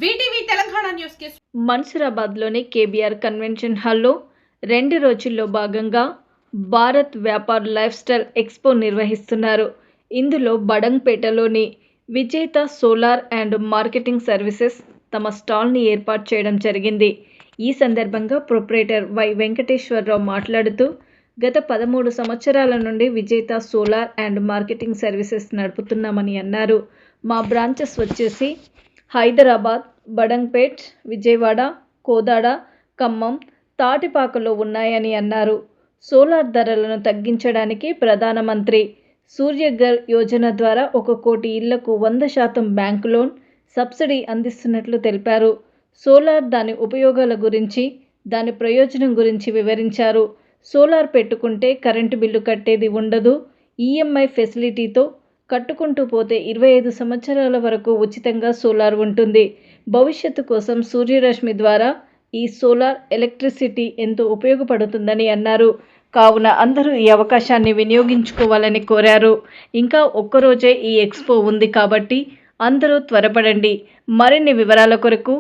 VTV Telangana news కి మన్సూరాబాద్లోని KBR convention హాల్లో 2 రోజుల్లో భాగంగా Bharat Vyapar life style expo నిర్వహిస్తున్నారు. ఇందులో బడంగ్పేటలోని విజేత సోలార్ అండ్ మార్కెటింగ్ సర్వీసెస్ తమ స్టాల్ని ఏర్పాటు చేయడం జరిగింది. ఈ సందర్భంగా ప్రొప్రైటర్ వై వెంకటేశ్వరరావు మాట్లాడుతూ గత 13 సంవత్సరాల నుండి విజేత సోలార్ అండ్ మార్కెటింగ్ సర్వీసెస్ నడుపుతున్నామని అన్నారు. మా బ్రాంచెస్ వచ్చేసి హైదరాబాద్, బడంగ్పేట్, విజయవాడ, కోదాడ, ఖమ్మం, తాటిపాకలో ఉన్నాయని అన్నారు. సోలార్ ధరలను తగ్గించడానికి ప్రధానమంత్రి సూర్యఘర్ యోజన ద్వారా 1 కోటి ఇళ్లకు 100% బ్యాంకు లోన్ సబ్సిడీ అందిస్తున్నట్లు తెలిపారు. సోలార్ దాని ఉపయోగాల గురించి, దాని ప్రయోజనం గురించి వివరించారు. సోలార్ పెట్టుకుంటే కరెంటు బిల్లు కట్టేది ఉండదు. ఈఎంఐ ఫెసిలిటీతో కట్టుకుంటూ పోతే 25 సంవత్సరాల వరకు ఉచితంగా సోలార్ ఉంటుంది. భవిష్యత్తు కోసం సూర్యరశ్మి ద్వారా ఈ సోలార్ ఎలక్ట్రిసిటీ ఎంతో ఉపయోగపడుతుందని అన్నారు. కావున అందరూ ఈ అవకాశాన్ని వినియోగించుకోవాలని కోరారు. ఇంకా ఒక్కరోజే ఈ ఎక్స్పో ఉంది కాబట్టి అందరూ త్వరపడండి. మరిన్ని వివరాల కొరకు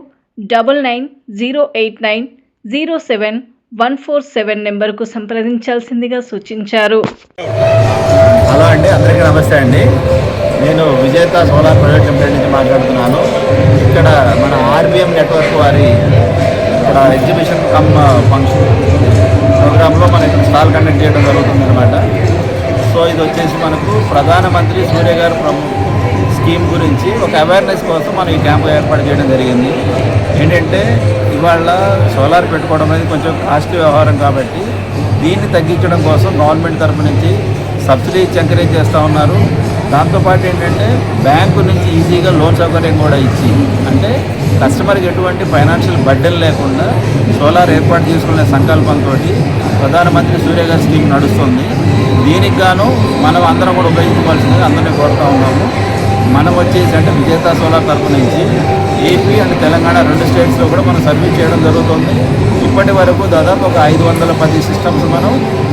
9908907147 నెంబర్కు సంప్రదించాల్సిందిగా సూచించారు. హలో అండి, అందరికీ నమస్తే అండి. నేను విజేత సోలార్ ప్రైవేట్ లిమిటెడ్ నుంచి మాట్లాడుతున్నాను. ఇక్కడ మన ఆర్బిఎం నెట్వర్క్ వారి ఇక్కడ ఎగ్జిబిషన్ కమ్ ఫంక్షన్ ప్రోగ్రాంలో మన ఇక్కడ స్టాల్ కండక్ట్ చేయడం జరుగుతుందన్నమాట. సో ఇది వచ్చేసి మనకు ప్రధానమంత్రి సూర్యఘర్ స్కీమ్ గురించి ఒక అవేర్నెస్ కోసం మనం ఈ క్యాంపు ఏర్పాటు చేయడం జరిగింది. ఏంటంటే ఇవాళ సోలార్ పెట్టుకోవడం అనేది కొంచెం కాస్ట్లీ వ్యవహారం కాబట్టి దీన్ని తగ్గించడం కోసం గవర్నమెంట్ తరఫు నుంచి సబ్సిడీ ఇచ్చి ఎంకరేజ్ చేస్తూ ఉన్నారు. దాంతోపాటు ఏంటంటే బ్యాంకు నుంచి ఈజీగా లోన్ సౌకర్యం కూడా ఇచ్చి, అంటే కస్టమర్కి ఎటువంటి ఫైనాన్షియల్ బర్డెన్ లేకుండా సోలార్ ఏర్పాటు చేసుకునే సంకల్పంతో ప్రధానమంత్రి సూర్యఘర్ స్కీమ్ నడుస్తుంది. దీనికి గాను మనం అందరం కూడా ఉపయోగించుకోవాల్సిందిగా అందరినీ కోరుతూ ఉన్నాము. మనం వచ్చేసి అంటే విజేత సోలార్ తరఫు నుంచి ఏపీ అండ్ తెలంగాణ 2 స్టేట్స్లో కూడా మనం సర్వీస్ చేయడం జరుగుతుంది. ఇప్పటి వరకు దాదాపు ఒక 510 సిస్టమ్స్ మనం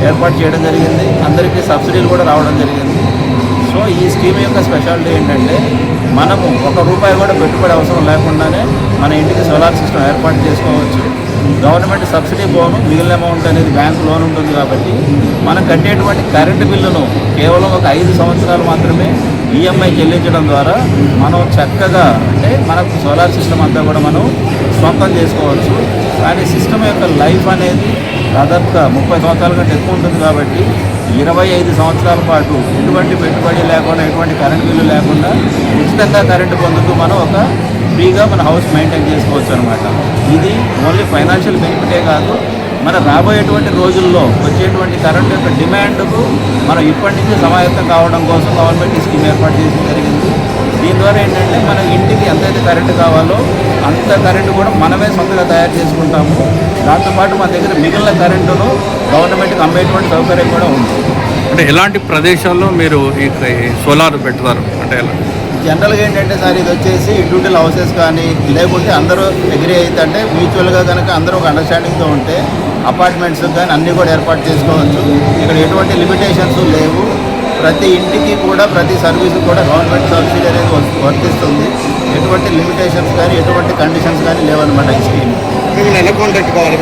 ఏర్పాటు చేయడం జరిగింది. అందరికీ సబ్సిడీలు కూడా రావడం జరిగింది. సో ఈ స్కీమ్ యొక్క స్పెషాలిటీ ఏంటంటే మనము ₹1 కూడా పెట్టుబడి అవసరం లేకుండానే మన ఇంటికి సోలార్ సిస్టమ్ ఏర్పాటు చేసుకోవచ్చు. గవర్నమెంట్ సబ్సిడీ పోను, మిగిలిన అమౌంట్ అనేది బ్యాంకు లోన్ ఉంటుంది కాబట్టి మనం కట్టేటువంటి కరెంటు బిల్లును కేవలం ఒక 5 సంవత్సరాలు మాత్రమే ఈఎంఐ చెల్లించడం ద్వారా మనం చక్కగా అంటే మనకు సోలార్ సిస్టమ్ అంతా కూడా మనం సొంతం చేసుకోవచ్చు. కానీ సిస్టమ్ యొక్క లైఫ్ అనేది దాదాపుగా 30 సంవత్సరాల కంటే ఎక్కువ ఉంటుంది కాబట్టి 25 సంవత్సరాల పాటు ఎటువంటి పెట్టుబడి లేకుండా, ఎటువంటి కరెంట్ బిల్లు లేకుండా ఉచితంగా కరెంటు పొందుతూ మనం ఒక ఫ్రీగా మన హౌస్ మెయింటైన్ చేసుకోవచ్చు అనమాట. ఇది ఓన్లీ ఫైనాన్షియల్ బెనిఫిటే కాదు, మన రాబోయేటువంటి రోజుల్లో వచ్చేటువంటి కరెంట్ యొక్క డిమాండ్కు మనం ఇప్పటి నుంచి సమాయత్తం కావడం కోసం గవర్నమెంట్ ఈ స్కీమ్ ఏర్పాటు చేయడం జరిగింది. దీని ద్వారా ఏంటంటే మన ఇంటికి ఎంతైతే కరెంటు కావాలో అంత కరెంటు కూడా మనమే సొంతంగా తయారు చేసుకుంటాము. దాంతోపాటు మన దగ్గర మిగిలిన కరెంటును గవర్నమెంట్కి అమ్మేటువంటి సౌకర్యం కూడా ఉంది. అంటే ఎలాంటి ప్రదేశాల్లో మీరు ఈ సోలార్ పెడతారు అంటే ఎలా? జనరల్గా ఏంటంటే సార్ ఇది వచ్చేసి ఇండివిజువల్ హౌసెస్ కానీ లేకుంటే అందరూ అగ్రీ అయితే అంటే మ్యూచువల్గా కనుక అందరూ ఒక అండర్స్టాండింగ్తో ఉంటే అపార్ట్మెంట్స్ కానీ అన్నీ కూడా ఏర్పాటు చేసుకోవచ్చు. ఇక్కడ ఎటువంటి లిమిటేషన్స్ లేవు. ప్రతి ఇంటికి కూడా ప్రతి సర్వీసు కూడా గవర్నమెంట్ సబ్సిడీ అనేది వర్తిస్తుంది. ఎటువంటి లిమిటేషన్స్ కానీ ఎటువంటి కండిషన్స్ కానీ లేవన్నమాట ఈ స్కీమ్. ఎలా కాంటాక్ట్ కావాలి?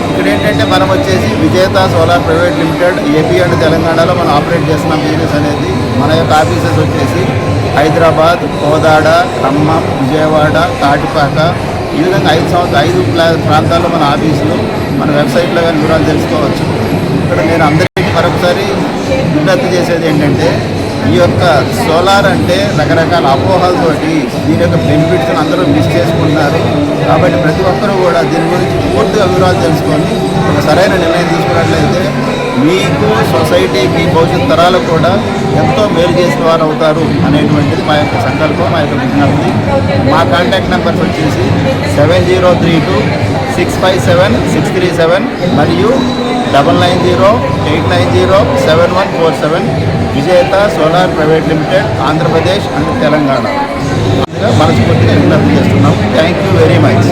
ఇక్కడ ఏంటంటే మనం వచ్చేసి విజేత solar private limited AP and తెలంగాణలో మనం ఆపరేట్ చేస్తున్నాం బిజినెస్ అనేది. మన యొక్క ఆఫీసెస్ వచ్చేసి హైదరాబాద్, కోదాడ, ఖమ్మం, విజయవాడ, తాటిపాక ఈ విధంగా 5 ప్రాంతాల్లో మన ఆఫీసులు, మన వెబ్సైట్లో కానీ వివరాలు తెలుసుకోవచ్చు. ఇక్కడ నేను అందరికీ మరొకసారి విజ్ఞప్తి చేసేది ఏంటంటే ఈ యొక్క సోలార్ అంటే రకరకాల అపోహలతోటి దీని యొక్క బెనిఫిట్స్ని అందరూ మిస్ చేసుకుంటున్నారు. కాబట్టి ప్రతి ఒక్కరూ కూడా దీని గురించి పూర్తిగా వివరాలు తెలుసుకొని ఒక సరైన నిర్ణయం తీసుకున్నట్లయితే మీకు, సొసైటీకి, భవిష్యత్ తరాలకు కూడా ఎంతో మేలు చేసిన వారు అవుతారు అనేటువంటిది మా యొక్క సంకల్పం, మా యొక్క విజ్ఞప్తి. మా కాంటాక్ట్ నెంబర్స్ వచ్చేసి 7032657637 మరియు 9908907147 విజేత solar private limited, Andhra Pradesh and Telangana. మనస్ఫూర్తిగా విజ్ఞప్తి చేస్తున్నాం. Thank you very much.